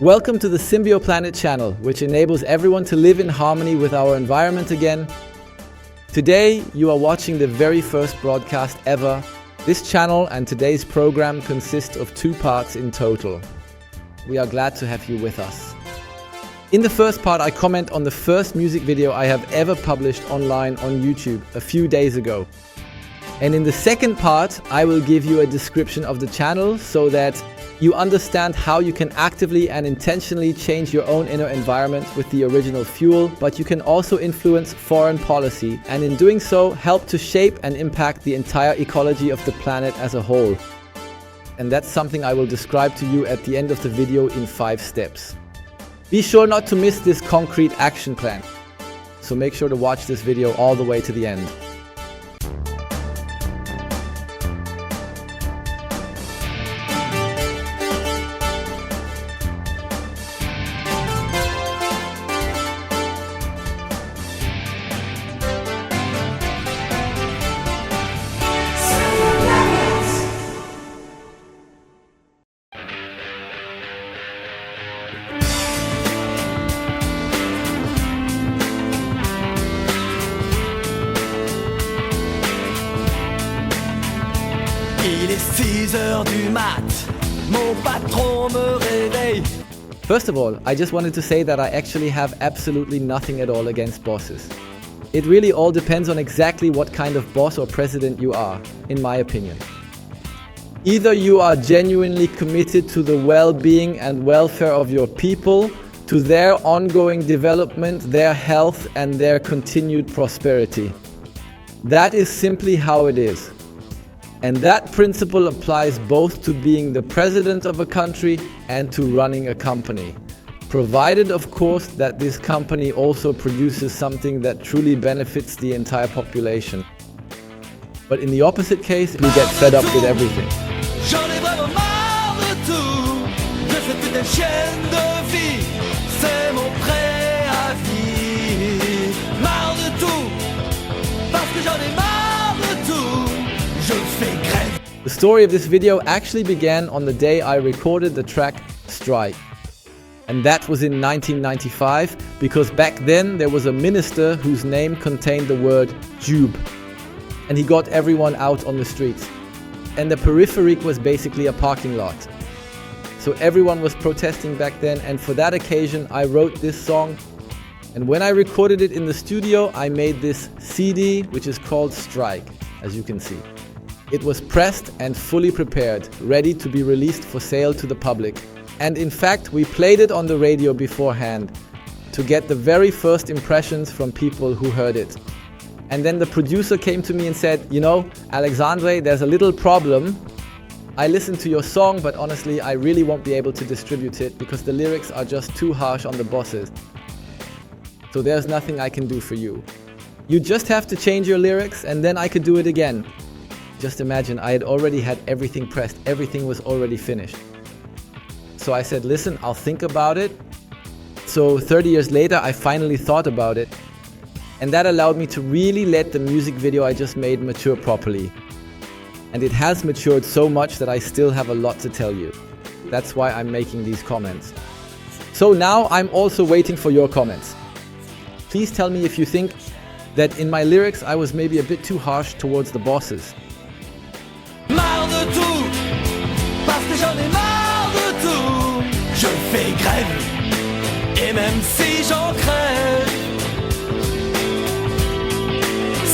Welcome to the Symbioplanet channel, which enables everyone to live in harmony with our environment again. Today, you are watching the very first broadcast ever. This channel and today's program consist of 2 parts in total. We are glad to have you with us. In the first part, I comment on the first music video I have ever published online on YouTube a few days ago. And in the second part, I will give you a description of the channel so that you understand how you can actively and intentionally change your own inner environment with the original fuel, but you can also influence foreign policy and in doing so help to shape and impact the entire ecology of the planet as a whole. And that's something I will describe to you at the end of the video in 5 steps. Be sure not to miss this concrete action plan. So make sure to watch this video all the way to the end. Il est 6 heures du mat, mon patron me réveille. First of all, I just wanted to say that I actually have absolutely nothing at all against bosses. It really all depends on exactly what kind of boss or president you are, in my opinion. Either you are genuinely committed to the well-being and welfare of your people, to their ongoing development, their health, and their continued prosperity. That is simply how it is. And that principle applies both to being the president of a country and to running a company. Provided, of course, that this company also produces something that truly benefits the entire population. But in the opposite case, you get fed up with everything. J'en ai vraiment marre de tout, de cette putain de chaîne de vie. C'est mon préavis. Marre de tout, parce que j'en ai marre de tout. Je fais grève. The story of this video actually began on the day I recorded the track Strike. And that was in 1995, because back then there was a minister whose name contained the word Jube. And he got everyone out on the streets. And the periphery was basically a parking lot. So everyone was protesting back then, and for that occasion I wrote this song. And when I recorded it in the studio, I made this CD, which is called Strike, as you can see. It was pressed and fully prepared, ready to be released for sale to the public. And in fact, we played it on the radio beforehand to get the very first impressions from people who heard it. And then the producer came to me and said, you know, Alexandre, there's a little problem. I listened to your song, but honestly, I really won't be able to distribute it because the lyrics are just too harsh on the bosses. So there's nothing I can do for you. You just have to change your lyrics and then I could do it again. Just imagine, I had already had everything pressed, everything was already finished. So I said, listen, I'll think about it. So 30 years later, I finally thought about it. And that allowed me to really let the music video I just made mature properly. And it has matured so much that I still have a lot to tell you. That's why I'm making these comments. So now I'm also waiting for your comments. Please tell me if you think that in my lyrics I was maybe a bit too harsh towards the bosses. Marre de tout, parce que j'en ai marre de tout. Je fais grève, et même si j'en crève,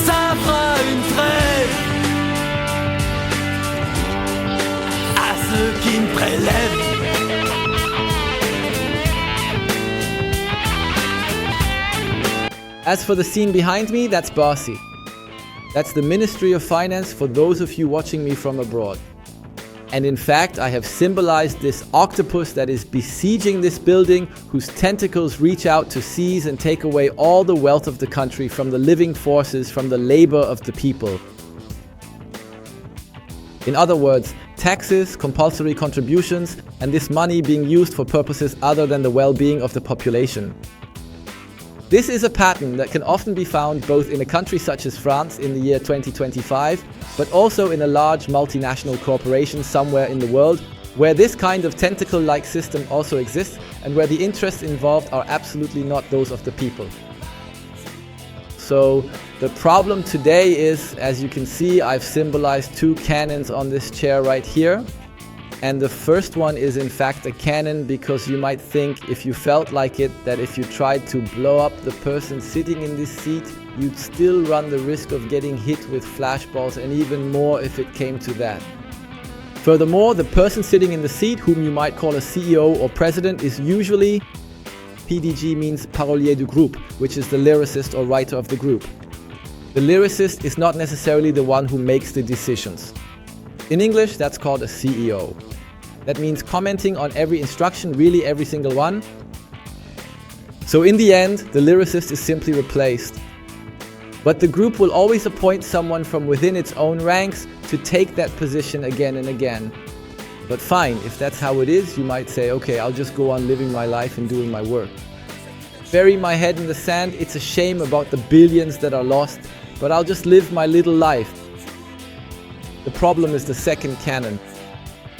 ça fera une trêve à ceux qui me prélèvent. As for the scene behind me, that's Bossy. That's the Ministry of Finance for those of you watching me from abroad. And in fact, I have symbolized this octopus that is besieging this building, whose tentacles reach out to seize and take away all the wealth of the country from the living forces, from the labor of the people. In other words, taxes, compulsory contributions, and this money being used for purposes other than the well-being of the population. This is a pattern that can often be found both in a country such as France in the year 2025, but also in a large multinational corporation somewhere in the world, where this kind of tentacle-like system also exists and where the interests involved are absolutely not those of the people. So the problem today is, as you can see, I've symbolized two cannons on this chair right here. And the first one is in fact a cannon because you might think, if you felt like it, that if you tried to blow up the person sitting in this seat, you'd still run the risk of getting hit with flashballs, and even more if it came to that. Furthermore, the person sitting in the seat, whom you might call a CEO or president, is usually, PDG means parolier du groupe, which is the lyricist or writer of the group. The lyricist is not necessarily the one who makes the decisions. In English, that's called a CEO. That means commenting on every instruction, really every single one. So in the end, the lyricist is simply replaced. But the group will always appoint someone from within its own ranks to take that position again and again. But fine, if that's how it is, you might say, okay, I'll just go on living my life and doing my work. Bury my head in the sand, it's a shame about the billions that are lost, but I'll just live my little life. The problem is the second cannon.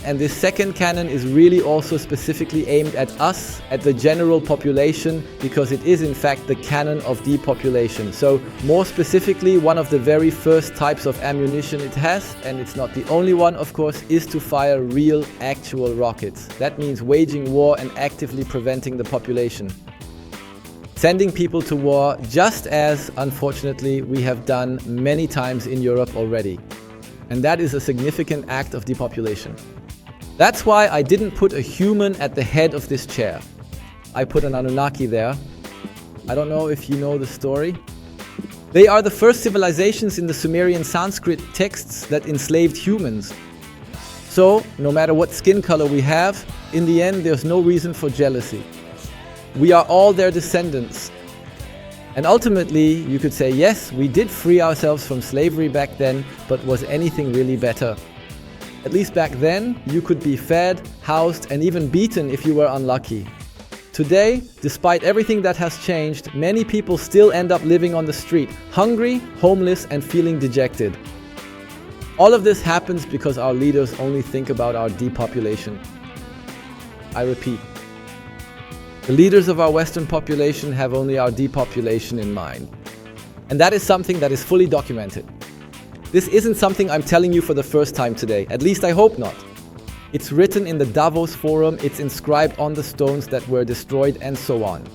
And this second cannon is really also specifically aimed at us, at the general population, because it is in fact the cannon of depopulation. So more specifically, one of the very first types of ammunition it has, and it's not the only one of course, is to fire real, actual rockets. That means waging war and actively preventing the population. Sending people to war, just as, unfortunately, we have done many times in Europe already. And that is a significant act of depopulation. That's why I didn't put a human at the head of this chair. I put an Anunnaki there. I don't know if you know the story. They are the first civilizations in the Sumerian Sanskrit texts that enslaved humans. So, no matter what skin color we have, in the end there's no reason for jealousy. We are all their descendants. And ultimately, you could say, yes, we did free ourselves from slavery back then, but was anything really better? At least back then, you could be fed, housed, and even beaten if you were unlucky. Today, despite everything that has changed, many people still end up living on the street, hungry, homeless, and feeling dejected. All of this happens because our leaders only think about our depopulation. I repeat. The leaders of our Western population have only our depopulation in mind. And that is something that is fully documented. This isn't something I'm telling you for the first time today, at least I hope not. It's written in the Davos Forum, it's inscribed on the stones that were destroyed, and so on.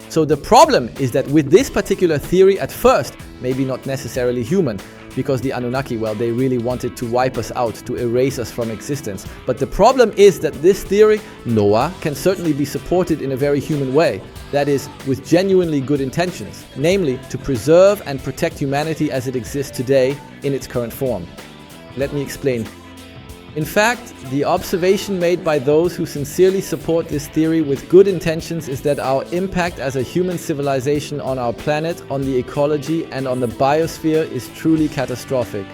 So the problem is that with this particular theory at first, maybe not necessarily human, because the Anunnaki, well, they really wanted to wipe us out, to erase us from existence. But the problem is that this theory, Noah, can certainly be supported in a very human way. That is, with genuinely good intentions, namely to preserve and protect humanity as it exists today in its current form. Let me explain. In fact, the observation made by those who sincerely support this theory with good intentions is that our impact as a human civilization on our planet, on the ecology, and on the biosphere is truly catastrophic.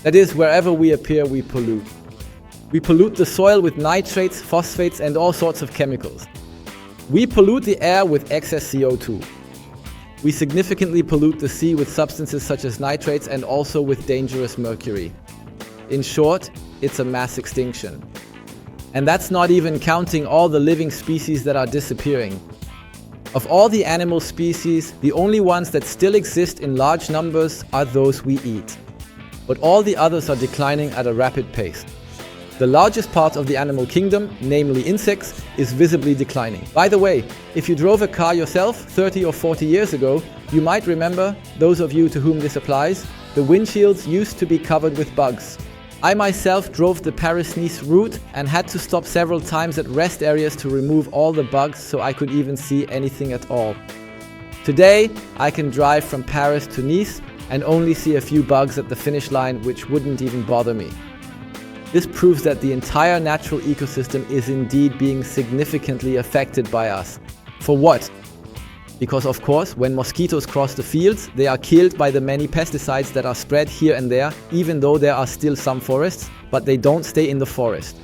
That is, wherever we appear, we pollute. We pollute the soil with nitrates, phosphates, and all sorts of chemicals. We pollute the air with excess CO2. We significantly pollute the sea with substances such as nitrates and also with dangerous mercury. In short, it's a mass extinction. And that's not even counting all the living species that are disappearing. Of all the animal species, the only ones that still exist in large numbers are those we eat. But all the others are declining at a rapid pace. The largest part of the animal kingdom, namely insects, is visibly declining. By the way, if you drove a car yourself 30 or 40 years ago, you might remember, those of you to whom this applies, the windshields used to be covered with bugs. I myself drove the Paris-Nice route and had to stop several times at rest areas to remove all the bugs so I could even see anything at all. Today, I can drive from Paris to Nice and only see a few bugs at the finish line, which wouldn't even bother me. This proves that the entire natural ecosystem is indeed being significantly affected by us. For what? Because of course, when mosquitoes cross the fields, they are killed by the many pesticides that are spread here and there, even though there are still some forests, but they don't stay in the forest.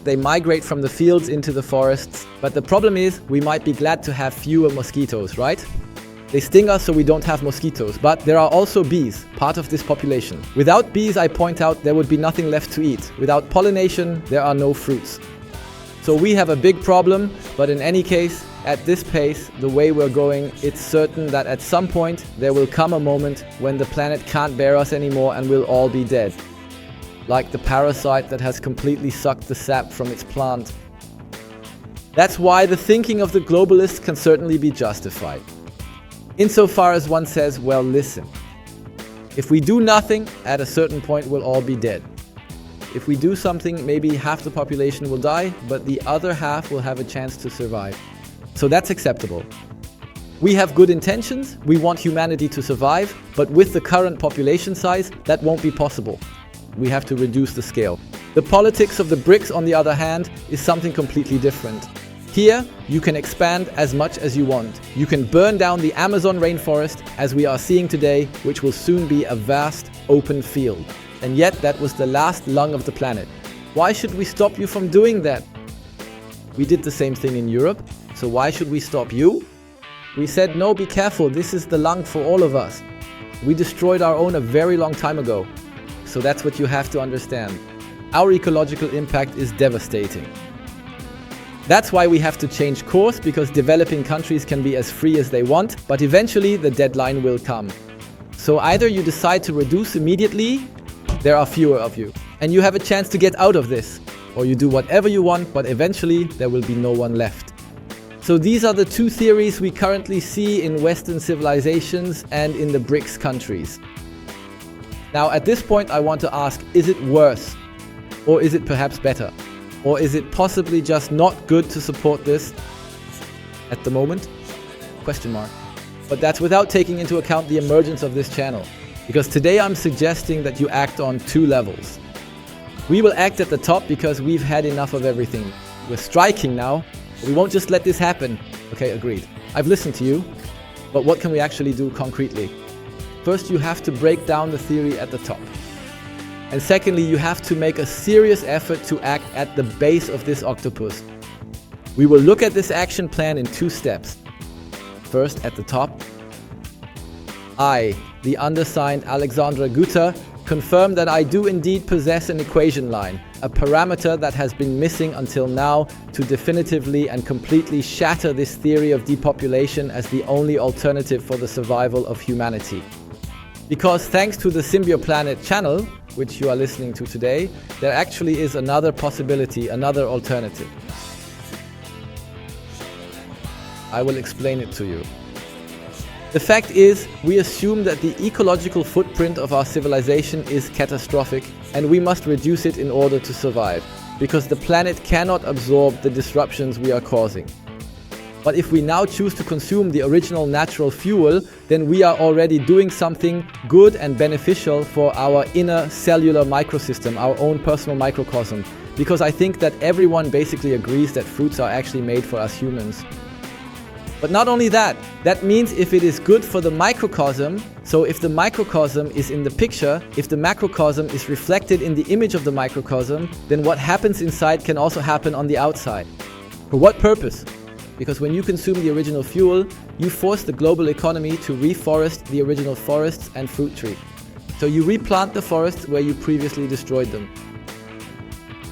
They migrate from the fields into the forests, but the problem is, we might be glad to have fewer mosquitoes, right? They sting us so we don't have mosquitoes, but there are also bees, part of this population. Without bees, I point out, there would be nothing left to eat. Without pollination, there are no fruits. So we have a big problem, but in any case, at this pace, the way we're going, it's certain that at some point there will come a moment when the planet can't bear us anymore and we'll all be dead. Like the parasite that has completely sucked the sap from its plant. That's why the thinking of the globalists can certainly be justified. Insofar as one says, well, listen, if we do nothing, at a certain point we'll all be dead. If we do something, maybe half the population will die, but the other half will have a chance to survive. So that's acceptable. We have good intentions, we want humanity to survive, but with the current population size, that won't be possible. We have to reduce the scale. The politics of the BRICS, on the other hand, is something completely different. Here, you can expand as much as you want. You can burn down the Amazon rainforest, as we are seeing today, which will soon be a vast, open field. And yet, that was the last lung of the planet. Why should we stop you from doing that? We did the same thing in Europe, so why should we stop you? We said, no, be careful, this is the lung for all of us. We destroyed our own a very long time ago. So that's what you have to understand. Our ecological impact is devastating. That's why we have to change course, because developing countries can be as free as they want, but eventually the deadline will come. So either you decide to reduce immediately, there are fewer of you, and you have a chance to get out of this, or you do whatever you want, but eventually there will be no one left. So these are the two theories we currently see in Western civilizations and in the BRICS countries. Now at this point I want to ask, is it worse? Or is it perhaps better? Or is it possibly just not good to support this at the moment? Question mark. But that's without taking into account the emergence of this channel. Because today I'm suggesting that you act on two levels. We will act at the top because we've had enough of everything. We're striking now. We won't just let this happen. Okay, agreed. I've listened to you. But what can we actually do concretely? First, you have to break down the theory at the top. And secondly, you have to make a serious effort to act at the base of this octopus. We will look at this action plan in two steps. First, at the top. I, the undersigned Alexandre GUTHERT, confirm that I do indeed possess an equation line, a parameter that has been missing until now to definitively and completely shatter this theory of depopulation as the only alternative for the survival of humanity. Because thanks to the Symbioplanet channel, which you are listening to today, there actually is another possibility, another alternative. I will explain it to you. The fact is, we assume that the ecological footprint of our civilization is catastrophic, and we must reduce it in order to survive, because the planet cannot absorb the disruptions we are causing. But if we now choose to consume the original natural fuel, then we are already doing something good and beneficial for our inner cellular microsystem, our own personal microcosm. Because I think that everyone basically agrees that fruits are actually made for us humans. But not only that, that means if it is good for the microcosm, so if the microcosm is in the picture, if the macrocosm is reflected in the image of the microcosm, then what happens inside can also happen on the outside. For what purpose? Because when you consume the original fuel, you force the global economy to reforest the original forests and fruit trees. So you replant the forests where you previously destroyed them.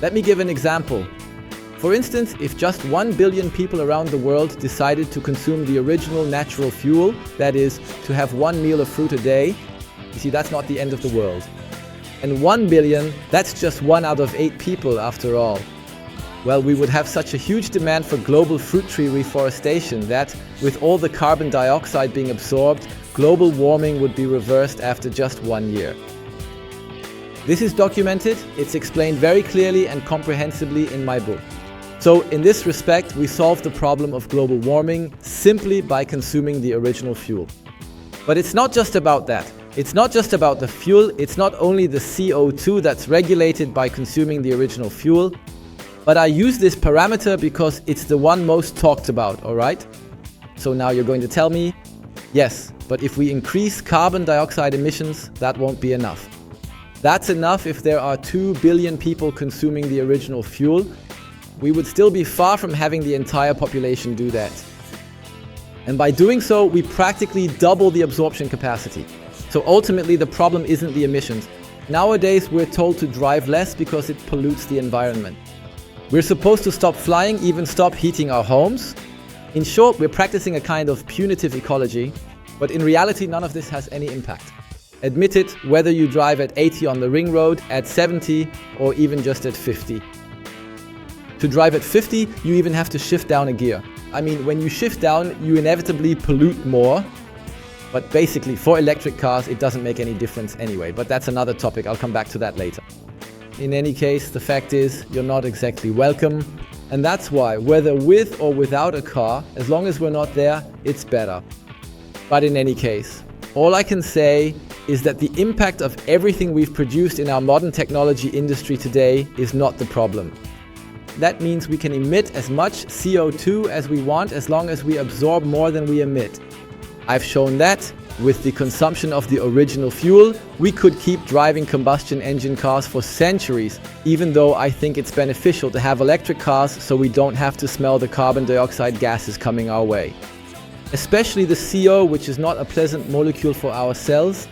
Let me give an example. For instance, if just 1 billion people around the world decided to consume the original natural fuel, that is, to have 1 meal of fruit a day, you see, that's not the end of the world. And 1 billion, that's just 1 out of 8 people after all. Well, we would have such a huge demand for global fruit tree reforestation that, with all the carbon dioxide being absorbed, global warming would be reversed after just 1 year. This is documented, it's explained very clearly and comprehensively in my book. So, in this respect, we solve the problem of global warming simply by consuming the original fuel. But it's not just about that. It's not just about the fuel, it's not only the CO2 that's regulated by consuming the original fuel, but I use this parameter because it's the one most talked about, alright? So now you're going to tell me, yes, but if we increase carbon dioxide emissions, that won't be enough. That's enough if there are 2 billion people consuming the original fuel. We would still be far from having the entire population do that. And by doing so, we practically double the absorption capacity. So ultimately, the problem isn't the emissions. Nowadays, we're told to drive less because it pollutes the environment. We're supposed to stop flying, even stop heating our homes. In short, we're practicing a kind of punitive ecology, but in reality, none of this has any impact. Admit it, whether you drive at 80 on the ring road, at 70, or even just at 50. To drive at 50, you even have to shift down a gear. I mean, when you shift down, you inevitably pollute more. But basically, for electric cars, it doesn't make any difference anyway. But that's another topic. I'll come back to that later. In any case, the fact is, you're not exactly welcome. And that's why, whether with or without a car, as long as we're not there, it's better. But in any case, all I can say is that the impact of everything we've produced in our modern technology industry today is not the problem. That means we can emit as much CO2 as we want as long as we absorb more than we emit. I've shown that with the consumption of the original fuel, we could keep driving combustion engine cars for centuries, even though I think it's beneficial to have electric cars so we don't have to smell the carbon dioxide gases coming our way. Especially the CO, which is not a pleasant molecule for our cells.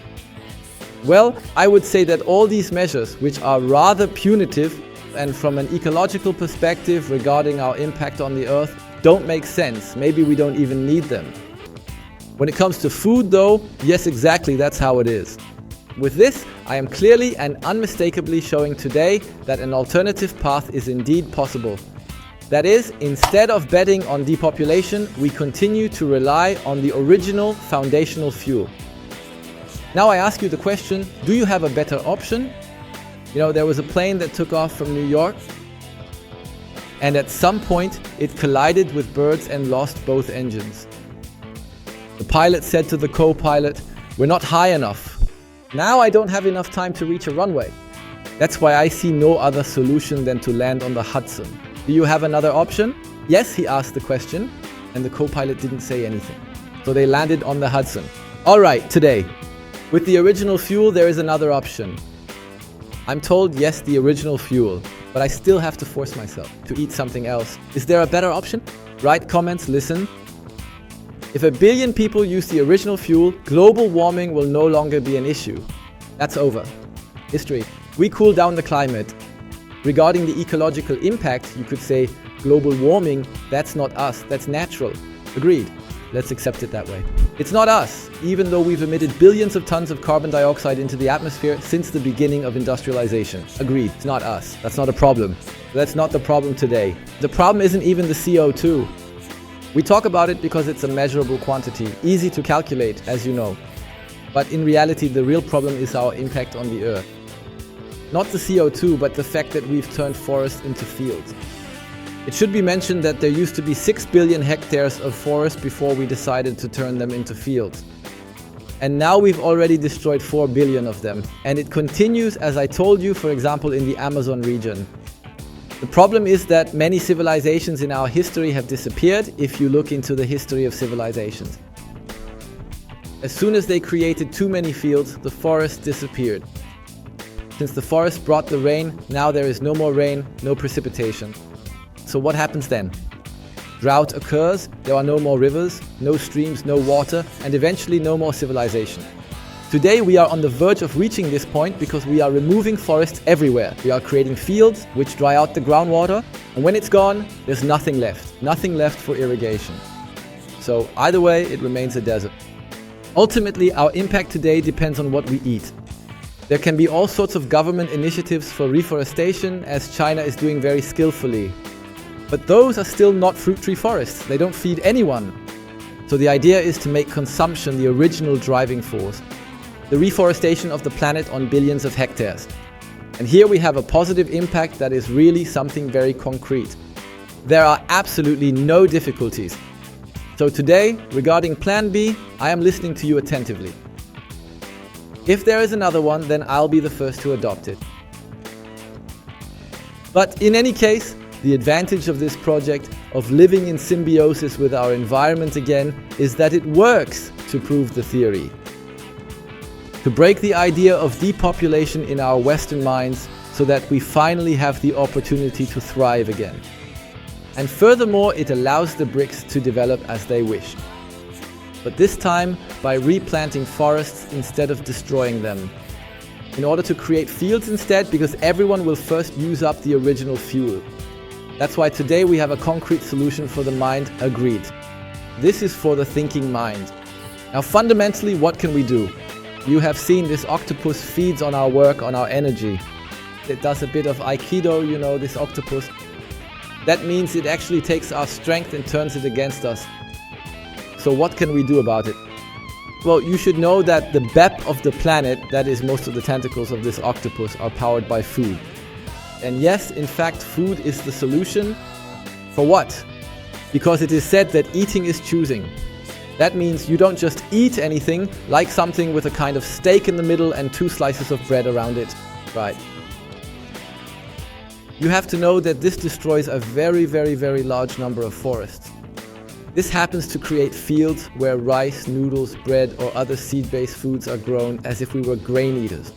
Well, I would say that all these measures, which are rather punitive and from an ecological perspective regarding our impact on the Earth, don't make sense. Maybe we don't even need them. When it comes to food though, yes, exactly, that's how it is. With this, I am clearly and unmistakably showing today that an alternative path is indeed possible. That is, instead of betting on depopulation, we continue to rely on the original foundational fuel. Now I ask you the question, do you have a better option? You know, there was a plane that took off from New York, and at some point it collided with birds and lost both engines. The pilot said to the co-pilot, "We're not high enough. Now I don't have enough time to reach a runway. That's why I see no other solution than to land on the Hudson. Do you have another option?" "Yes," he asked the question, and the co-pilot didn't say anything. So they landed on the Hudson. All right, today, with the original fuel, there is another option. I'm told, yes, the original fuel, but I still have to force myself to eat something else. Is there a better option? Write comments, listen. If 1 billion people use the original fuel, global warming will no longer be an issue. That's over. History. We cool down the climate. Regarding the ecological impact, you could say global warming, that's not us, that's natural. Agreed. Let's accept it that way. It's not us, even though we've emitted billions of tons of carbon dioxide into the atmosphere since the beginning of industrialization. Agreed, it's not us. That's not a problem. That's not the problem today. The problem isn't even the CO2. We talk about it because it's a measurable quantity, easy to calculate, as you know. But in reality, the real problem is our impact on the Earth. Not the CO2, but the fact that we've turned forests into fields. It should be mentioned that there used to be 6 billion hectares of forest before we decided to turn them into fields. And now we've already destroyed 4 billion of them. And it continues, as I told you, for example, in the Amazon region. The problem is that many civilizations in our history have disappeared if you look into the history of civilizations. As soon as they created too many fields, the forest disappeared. Since the forest brought the rain, now there is no more rain, no precipitation. So what happens then? Drought occurs, there are no more rivers, no streams, no water, and eventually no more civilization. Today we are on the verge of reaching this point because we are removing forests everywhere. We are creating fields which dry out the groundwater, and when it's gone, there's nothing left for irrigation. So either way, it remains a desert. Ultimately, our impact today depends on what we eat. There can be all sorts of government initiatives for reforestation, as China is doing very skillfully. But those are still not fruit tree forests. They don't feed anyone. So the idea is to make consumption the original driving force. The reforestation of the planet on billions of hectares. And here we have a positive impact that is really something very concrete. There are absolutely no difficulties. So today, regarding Plan B, I am listening to you attentively. If there is another one, then I'll be the first to adopt it. But in any case, the advantage of this project, of living in symbiosis with our environment again, is that it works to prove the theory. To break the idea of depopulation in our Western minds so that we finally have the opportunity to thrive again. And furthermore, it allows the BRICS to develop as they wish. but this time by replanting forests instead of destroying them. In order to create fields instead, because everyone will first use up the original fuel. That's why today we have a concrete solution for the mind, agreed. This is for the thinking mind. Now fundamentally, what can we do? You have seen this octopus feeds on our work, on our energy. It does a bit of Aikido, you know, this octopus. That means it actually takes our strength and turns it against us. So what can we do about it? Well, you should know that the BEP of the planet, that is most of the tentacles of this octopus, are powered by food. And yes, in fact, food is the solution. For what? Because it is said that eating is choosing. That means you don't just eat anything, like something with a kind of steak in the middle and 2 slices of bread around it. Right. You have to know that this destroys a very, very, very large number of forests. This happens to create fields where rice, noodles, bread or other seed-based foods are grown as if we were grain eaters.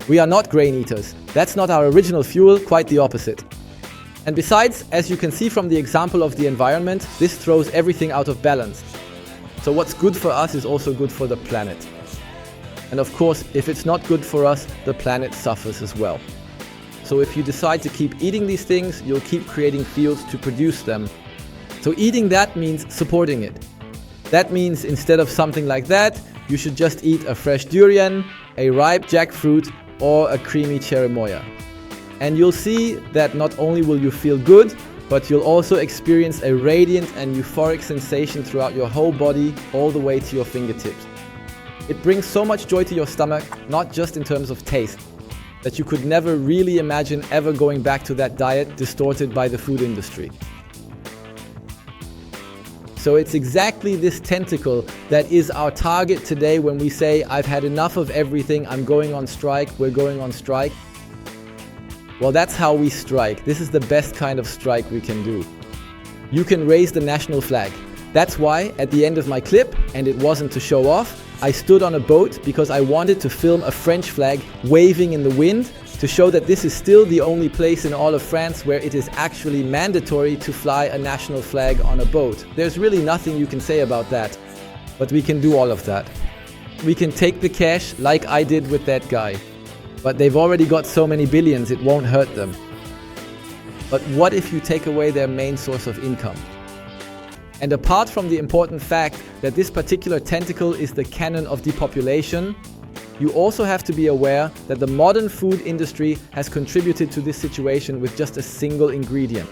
We are not grain eaters. That's not our original fuel, quite the opposite. And besides, as you can see from the example of the environment, this throws everything out of balance. So what's good for us is also good for the planet. And of course, if it's not good for us, the planet suffers as well. So if you decide to keep eating these things, you'll keep creating fields to produce them. So eating that means supporting it. That means instead of something like that, you should just eat a fresh durian, a ripe jackfruit, or a creamy cherimoya. And you'll see that not only will you feel good, but you'll also experience a radiant and euphoric sensation throughout your whole body, all the way to your fingertips. It brings so much joy to your stomach, not just in terms of taste, that you could never really imagine ever going back to that diet distorted by the food industry. So it's exactly this tentacle that is our target today when we say, I've had enough of everything, I'm going on strike, we're going on strike. Well, that's how we strike. This is the best kind of strike we can do. You can raise the national flag. That's why at the end of my clip, and it wasn't to show off, I stood on a boat because I wanted to film a French flag waving in the wind to show that this is still the only place in all of France where it is actually mandatory to fly a national flag on a boat. There's really nothing you can say about that, but we can do all of that. We can take the cash like I did with that guy, but they've already got so many billions it won't hurt them. But what if you take away their main source of income? And apart from the important fact that this particular tentacle is the cannon of depopulation, you also have to be aware that the modern food industry has contributed to this situation with just a single ingredient.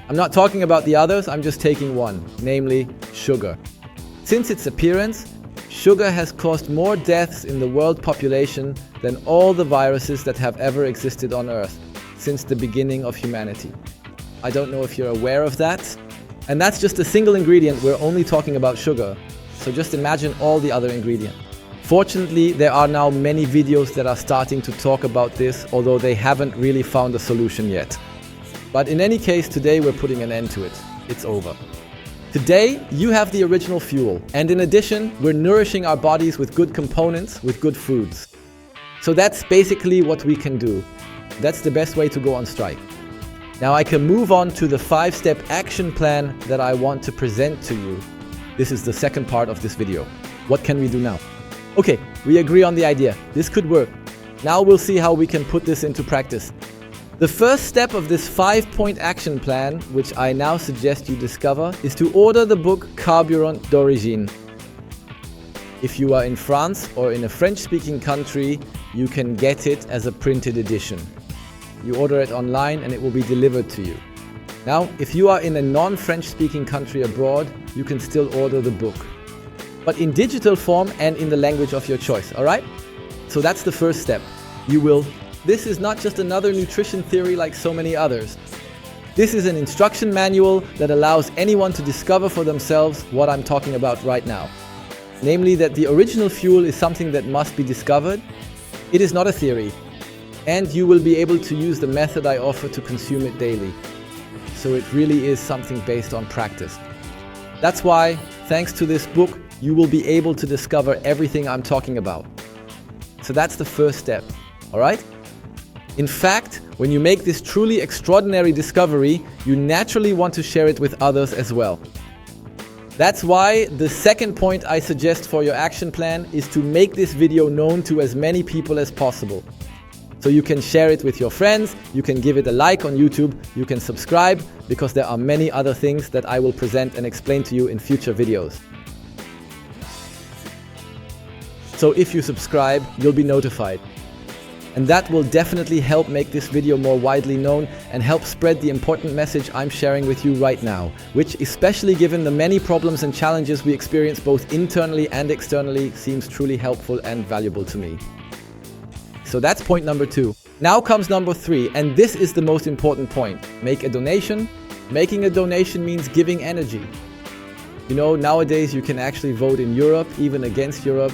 I'm not talking about the others, I'm just taking one, namely sugar. Since its appearance, sugar has caused more deaths in the world population than all the viruses that have ever existed on Earth since the beginning of humanity. I don't know if you're aware of that. And that's just a single ingredient, we're only talking about sugar. So just imagine all the other ingredients. Fortunately, there are now many videos that are starting to talk about this, although they haven't really found a solution yet. But in any case, today we're putting an end to it. It's over. Today, you have the original fuel. And in addition, we're nourishing our bodies with good components, with good foods. So that's basically what we can do. That's the best way to go on strike. Now I can move on to the 5-step action plan that I want to present to you. This is the second part of this video. What can we do now? Okay, we agree on the idea. This could work. Now we'll see how we can put this into practice. The first step of this 5-point action plan, which I now suggest you discover, is to order the book Carburant d'Origine. If you are in France or in a French-speaking country, you can get it as a printed edition. You order it online and it will be delivered to you. Now, if you are in a non-French-speaking country abroad, you can still order the book, but in digital form and in the language of your choice, alright? So that's the first step. This is not just another nutrition theory like so many others. This is an instruction manual that allows anyone to discover for themselves what I'm talking about right now. Namely that the original fuel is something that must be discovered. It is not a theory. And you will be able to use the method I offer to consume it daily. So it really is something based on practice. That's why, thanks to this book, you will be able to discover everything I'm talking about. So that's the first step, alright? In fact, when you make this truly extraordinary discovery, you naturally want to share it with others as well. That's why the second point I suggest for your action plan is to make this video known to as many people as possible. So you can share it with your friends, you can give it a like on YouTube, you can subscribe, because there are many other things that I will present and explain to you in future videos. So if you subscribe, you'll be notified. And that will definitely help make this video more widely known and help spread the important message I'm sharing with you right now, which, especially given the many problems and challenges we experience both internally and externally, seems truly helpful and valuable to me. So that's point number 2. Now comes number 3, and this is the most important point. Make a donation. Making a donation means giving energy. You know, nowadays you can actually vote in Europe, even against Europe.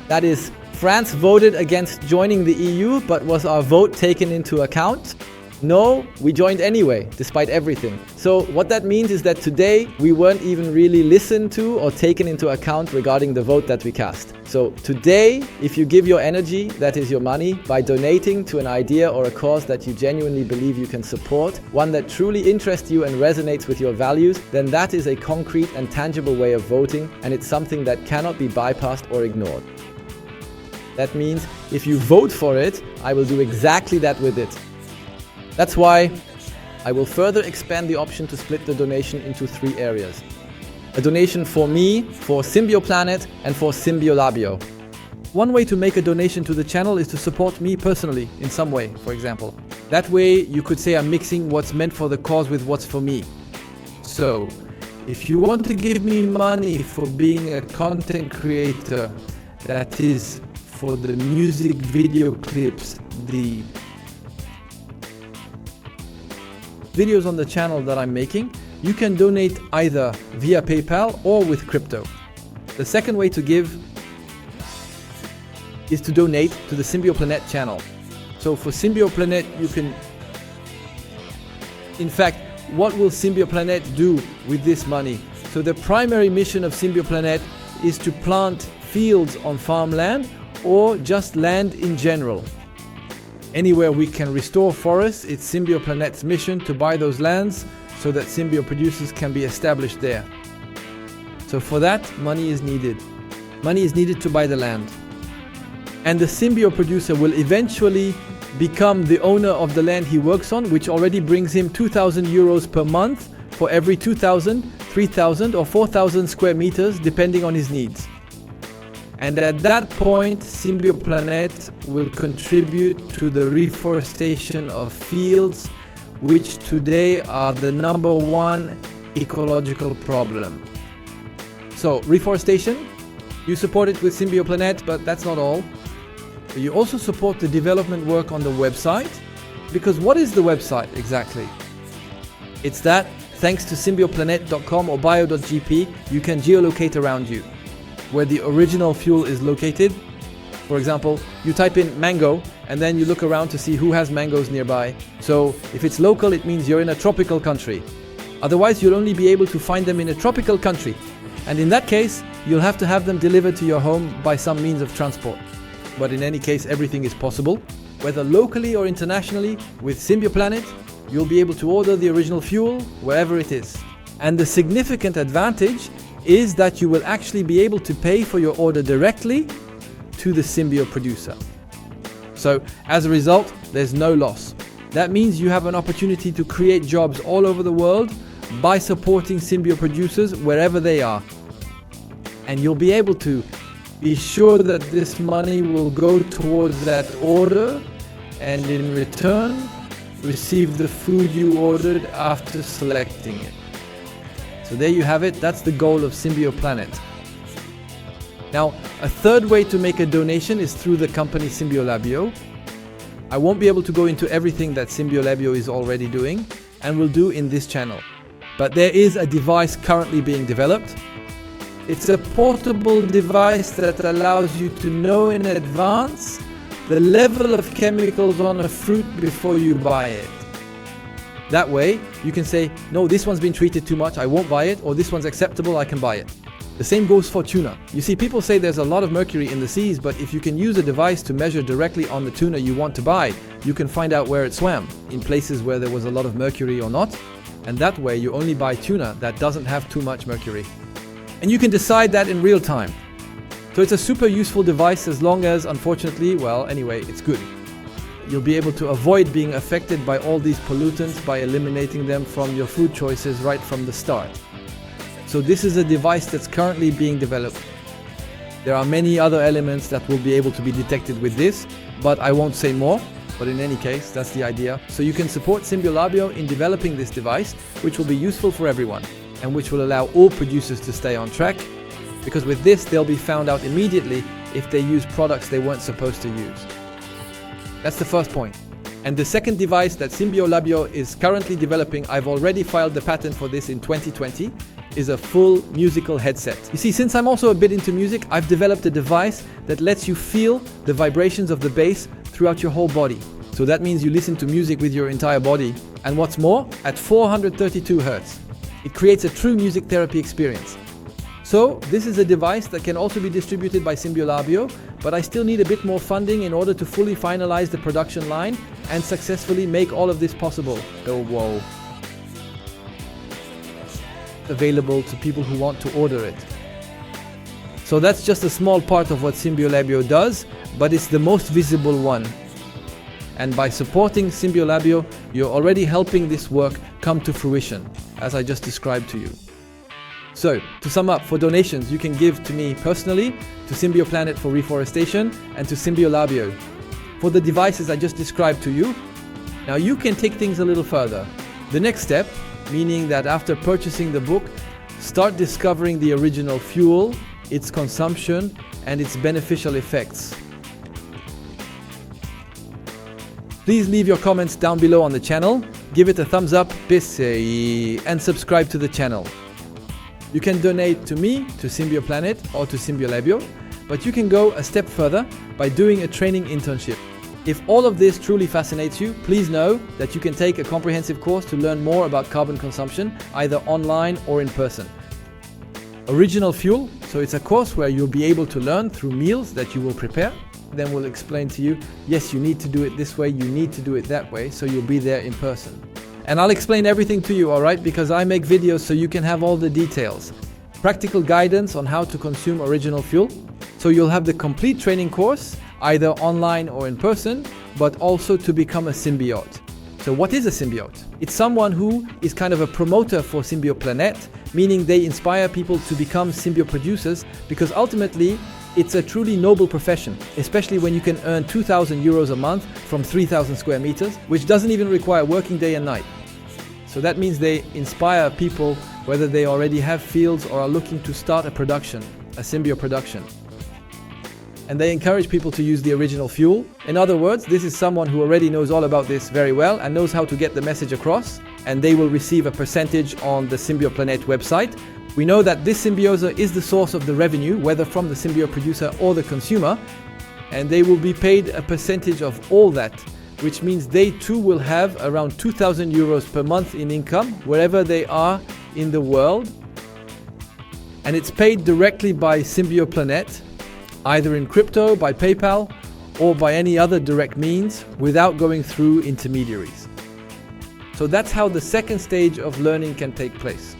That is, France voted against joining the EU, but was our vote taken into account? No, we joined anyway, despite everything. So what that means is that today we weren't even really listened to or taken into account regarding the vote that we cast. So today, if you give your energy, that is your money, by donating to an idea or a cause that you genuinely believe you can support, one that truly interests you and resonates with your values, then that is a concrete and tangible way of voting, and it's something that cannot be bypassed or ignored. That means if you vote for it, I will do exactly that with it. That's why I will further expand the option to split the donation into 3 areas. A donation for me, for Symbioplanet, and for Symbiolabio. One way to make a donation to the channel is to support me personally in some way, for example. That way you could say I'm mixing what's meant for the cause with what's for me. So, if you want to give me money for being a content creator, that is, for the music video clips, the videos on the channel that I'm making, you can donate either via PayPal or with crypto. The second way to give is to donate to the Symbioplanet channel. So for Symbioplanet, you can... In fact, what will Symbioplanet do with this money? So the primary mission of Symbioplanet is to plant fields on farmland or just land in general. Anywhere we can restore forests, it's Symbioplanet's mission to buy those lands so that Symbio producers can be established there. So for that, money is needed. Money is needed to buy the land. And the Symbio producer will eventually become the owner of the land he works on, which already brings him 2,000 euros per month for every 2,000, 3,000 or 4,000 square meters, depending on his needs. And at that point, Symbioplanet will contribute to the reforestation of fields, which today are the #1 ecological problem. So, reforestation, you support it with Symbioplanet, but that's not all. You also support the development work on the website, because what is the website exactly? It's that, thanks to symbioplanet.com or bio.gp, you can geolocate around you where the original fuel is located. For example, you type in mango and then you look around to see who has mangoes nearby. So if it's local, it means you're in a tropical country. Otherwise, you'll only be able to find them in a tropical country. And in that case, you'll have to have them delivered to your home by some means of transport. But in any case, everything is possible. Whether locally or internationally, with Symbioplanet, you'll be able to order the original fuel wherever it is. And the significant advantage is that you will actually be able to pay for your order directly to the Symbio producer. So as a result, there's no loss. That means you have an opportunity to create jobs all over the world by supporting Symbio producers wherever they are. And you'll be able to be sure that this money will go towards that order and in return receive the food you ordered after selecting it. So there you have it, that's the goal of Symbioplanet. Now, a third way to make a donation is through the company Symbiolabio. I won't be able to go into everything that Symbiolabio is already doing and will do in this channel. But there is a device currently being developed. It's a portable device that allows you to know in advance the level of chemicals on a fruit before you buy it. That way, you can say, no, this one's been treated too much, I won't buy it, or this one's acceptable, I can buy it. The same goes for tuna. You see, people say there's a lot of mercury in the seas, but if you can use a device to measure directly on the tuna you want to buy, you can find out where it swam, in places where there was a lot of mercury or not. And that way you only buy tuna that doesn't have too much mercury. And you can decide that in real time. So it's a super useful device as long as, unfortunately, well, anyway, it's good. You'll be able to avoid being affected by all these pollutants by eliminating them from your food choices right from the start. So this is a device that's currently being developed. There are many other elements that will be able to be detected with this, but I won't say more. But in any case, that's the idea. So you can support Symbiolabio in developing this device, which will be useful for everyone and which will allow all producers to stay on track, because with this they'll be found out immediately if they use products they weren't supposed to use. That's the first point. And the second device that Symbiolabio is currently developing, I've already filed the patent for this in 2020, is a full musical headset. You see, since I'm also a bit into music, I've developed a device that lets you feel the vibrations of the bass throughout your whole body. So that means you listen to music with your entire body. And what's more, at 432 Hz. It creates a true music therapy experience. So this is a device that can also be distributed by Symbiolabio, but I still need a bit more funding in order to fully finalize the production line and successfully make all of this possible. Oh, whoa. Available to people who want to order it. So that's just a small part of what Symbiolabio does, but it's the most visible one. And by supporting Symbiolabio, you're already helping this work come to fruition, as I just described to you. So, to sum up, for donations you can give to me personally, to Symbioplanet for reforestation, and to Symbiolabio. For the devices I just described to you, now you can take things a little further. The next step, meaning that after purchasing the book, start discovering the original fuel, its consumption, and its beneficial effects. Please leave your comments down below on the channel, give it a thumbs up, and subscribe to the channel. You can donate to me, to Symbioplanet, or to Symbiolabio, but you can go a step further by doing a training internship. If all of this truly fascinates you, please know that you can take a comprehensive course to learn more about carbon consumption, either online or in person. Original Fuel, so it's a course where you'll be able to learn through meals that you will prepare. Then we'll explain to you, yes, you need to do it this way, you need to do it that way, so you'll be there in person. And I'll explain everything to you, alright, because I make videos so you can have all the details. Practical guidance on how to consume original fuel. So you'll have the complete training course, either online or in person, but also to become a symbiote. So what is a symbiote? It's someone who is kind of a promoter for Symbioplanet, meaning they inspire people to become symbio producers, because ultimately it's a truly noble profession, especially when you can earn 2,000 euros a month from 3,000 square meters, which doesn't even require working day and night. So that means they inspire people whether they already have fields or are looking to start a production, a symbio production. And they encourage people to use the original fuel. In other words, this is someone who already knows all about this very well and knows how to get the message across, and they will receive a percentage on the Symbioplanet website. We know that this symbiosa is the source of the revenue, whether from the symbio producer or the consumer, and they will be paid a percentage of all that, which means they too will have around 2,000 euros per month in income wherever they are in the world. And it's paid directly by Symbioplanet, either in crypto, by PayPal, or by any other direct means without going through intermediaries. So that's how the second stage of learning can take place.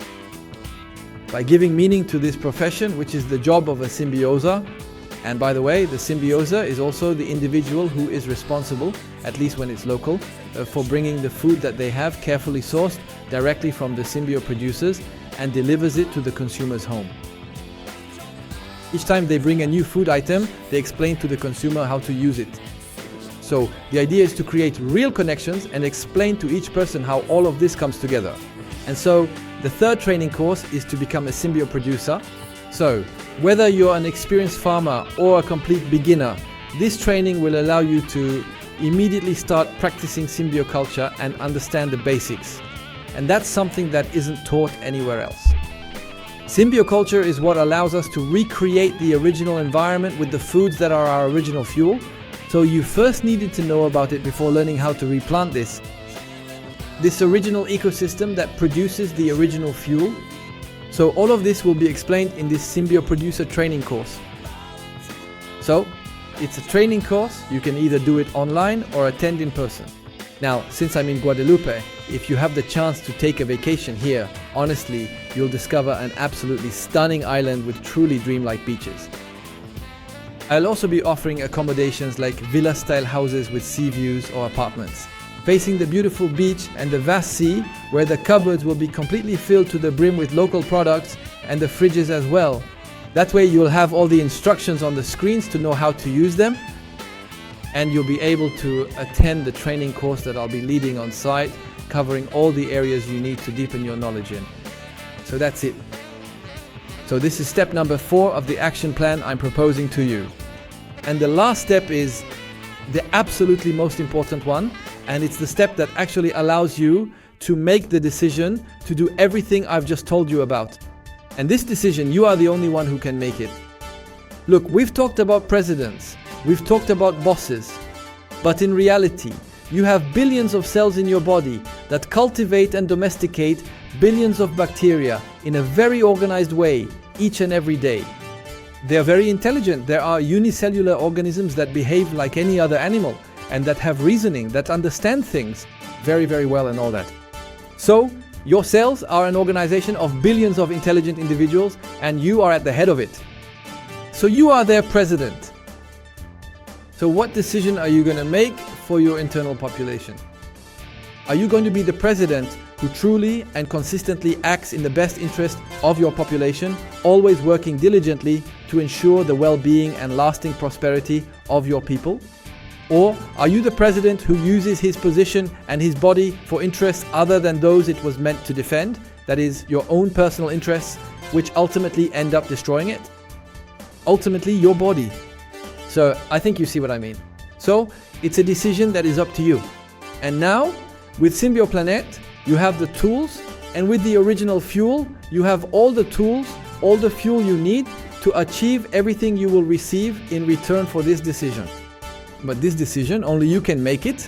By giving meaning to this profession, which is the job of a symbiosa. And by the way, the symbiosa is also the individual who is responsible, at least when it's local, for bringing the food that they have carefully sourced directly from the symbio producers and delivers it to the consumer's home. Each time they bring a new food item, they explain to the consumer how to use it. So the idea is to create real connections and explain to each person how all of this comes together. And so the third training course is to become a symbio producer. So whether you're an experienced farmer or a complete beginner, this training will allow you to immediately start practicing symbio culture and understand the basics. And that's something that isn't taught anywhere else. Symbioculture is what allows us to recreate the original environment with the foods that are our original fuel. So you first needed to know about it before learning how to replant this original ecosystem that produces the original fuel. So all of this will be explained in this Symbio Producer training course. So it's a training course. You can either do it online or attend in person. Now, since I'm in Guadeloupe, if you have the chance to take a vacation here, honestly, you'll discover an absolutely stunning island with truly dreamlike beaches. I'll also be offering accommodations like villa-style houses with sea views or apartments, facing the beautiful beach and the vast sea, where the cupboards will be completely filled to the brim with local products and the fridges as well. That way you'll have all the instructions on the screens to know how to use them, and you'll be able to attend the training course that I'll be leading on site, covering all the areas you need to deepen your knowledge in. So that's it. So this is step number 4 of the action plan I'm proposing to you. And the last step is the absolutely most important one, and it's the step that actually allows you to make the decision to do everything I've just told you about. And this decision, you are the only one who can make it. Look, we've talked about presidents, we've talked about bosses, but in reality, you have billions of cells in your body that cultivate and domesticate billions of bacteria in a very organized way each and every day. They are very intelligent. There are unicellular organisms that behave like any other animal and that have reasoning, that understand things very, very well and all that. So, your cells are an organization of billions of intelligent individuals, and you are at the head of it. So you are their president. So what decision are you going to make for your internal population? Are you going to be the president who truly and consistently acts in the best interest of your population, always working diligently to ensure the well-being and lasting prosperity of your people? Or are you the president who uses his position and his body for interests other than those it was meant to defend, that is, your own personal interests, which ultimately end up destroying it? Ultimately, your body. So I think you see what I mean. So it's a decision that is up to you. And now, with Symbioplanet, you have the tools, and with the original fuel, you have all the tools, all the fuel you need to achieve everything you will receive in return for this decision. But this decision, only you can make it.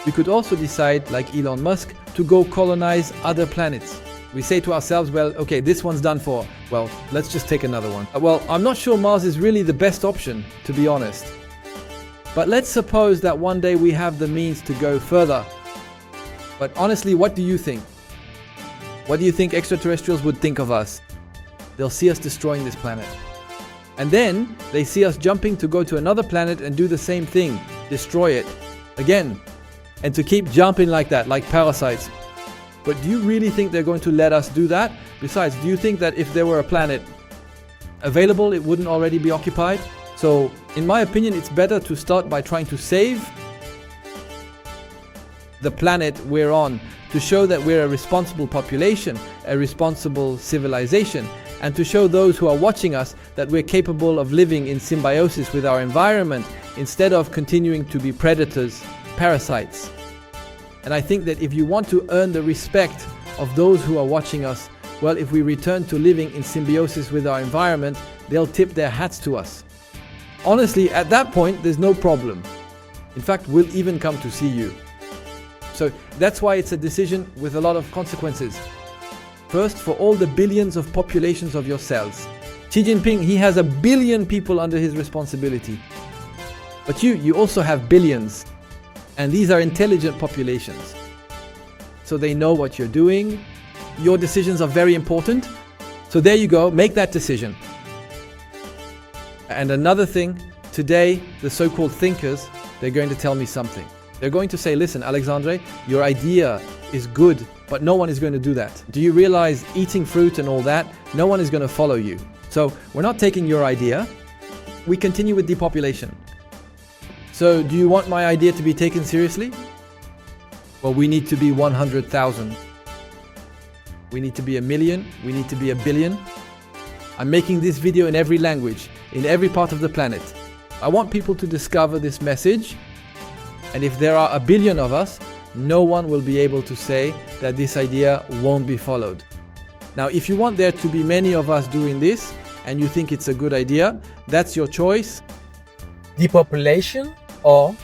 We could also decide, like Elon Musk, to go colonize other planets. We say to ourselves, well, okay, this one's done for. Well, let's just take another one. Well, I'm not sure Mars is really the best option, to be honest. But let's suppose that one day we have the means to go further. But honestly, what do you think? What do you think extraterrestrials would think of us? They'll see us destroying this planet. And then they see us jumping to go to another planet and do the same thing, destroy it again, and to keep jumping like that, like parasites. But do you really think they're going to let us do that? Besides, do you think that if there were a planet available, it wouldn't already be occupied? So, in my opinion, it's better to start by trying to save the planet we're on, to show that we're a responsible population, a responsible civilization, and to show those who are watching us that we're capable of living in symbiosis with our environment instead of continuing to be predators, parasites. And I think that if you want to earn the respect of those who are watching us, well, if we return to living in symbiosis with our environment, they'll tip their hats to us. Honestly, at that point, there's no problem. In fact, we'll even come to see you. So that's why it's a decision with a lot of consequences. First, for all the billions of populations of your cells. Xi Jinping, he has 1 billion people under his responsibility. But you also have billions. And these are intelligent populations. So they know what you're doing. Your decisions are very important. So there you go, make that decision. And another thing, today, the so-called thinkers, they're going to tell me something. They're going to say, listen, Alexandre, your idea is good, but no one is going to do that. Do you realize eating fruit and all that? No one is going to follow you. So we're not taking your idea. We continue with depopulation. So do you want my idea to be taken seriously? Well, we need to be 100,000. We need to be 1 million. We need to be 1 billion. I'm making this video in every language, in every part of the planet. I want people to discover this message. And if there are 1 billion of us, no one will be able to say that this idea won't be followed. Now, if you want there to be many of us doing this, and you think it's a good idea, that's your choice. Depopulation or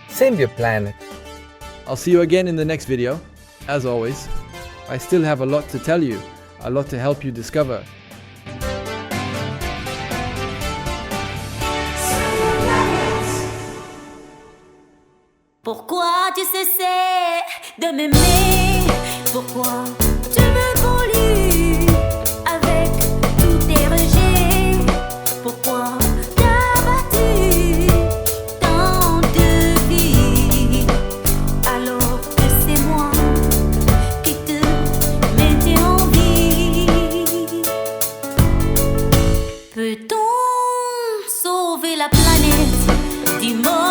Symbioplanet. I'll see you again in the next video. As always, I still have a lot to tell you, a lot to help you discover. Pourquoi tu sais de m'aimer. Pourquoi tu me pollues avec tous tes rejets? Pourquoi t'as battu tant de vies alors que c'est moi qui te mettais en vie? Peut-on sauver la planète du monde?